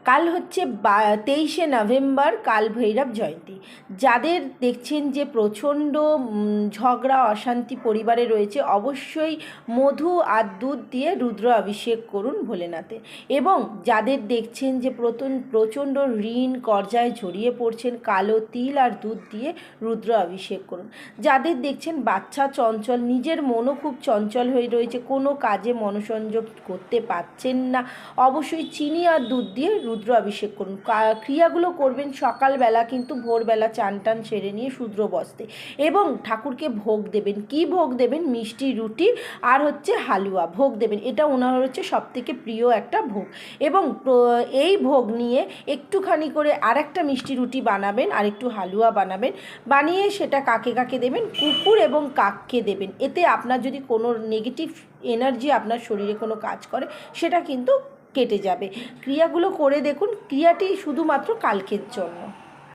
কাল হচ্ছে 23শে নভেম্বর, কাল ভৈরব জয়ন্তী। যাদের দেখছেন যে প্রচণ্ড ঝগড়া অশান্তি পরিবারে রয়েছে, অবশ্যই মধু আর দুধ দিয়ে রুদ্র অভিষেক করুন ভোলেনাথে। এবং যাদের দেখছেন যে প্রচণ্ড ঋণ কর্জায় জড়িয়ে পড়ছেন, কালো তিল আর দুধ দিয়ে রুদ্র অভিষেক করুন। যাদের দেখছেন বাচ্চা চঞ্চল, নিজের মনও খুব চঞ্চল হয়ে রয়েছে, কোনো কাজে মনোসংযোগ করতে পারছেন না, অবশ্যই চিনি আর দুধ দিয়ে রুদ্র অভিষেক করুন। ক্রিয়াগুলো করবেন সকালবেলা, কিন্তু ভোরবেলা চান টান সেরে নিয়ে শূদ্র বস্ত্রে। এবং ঠাকুরকে ভোগ দেবেন। কি ভোগ দেবেন? মিষ্টি রুটি আর হচ্ছে হালুয়া ভোগ দেবেন। এটা ওনার হচ্ছে সবথেকে প্রিয় একটা ভোগ। এবং এই ভোগ নিয়ে একটুখানি করে আরেকটা মিষ্টি রুটি বানাবেন আর একটু হালুয়া বানাবেন, বানিয়ে সেটা কাকে কাকে দেবেন? কুকুর এবং কাককে দেবেন। এতে আপনার যদি কোনো নেগেটিভ এনার্জি আপনার শরীরে কোনো কাজ করে, সেটা কিন্তু কেটে যাবে। ক্রিয়াগুলো করে দেখুন, ক্রিয়াটি শুধুমাত্র কালকের জন্য।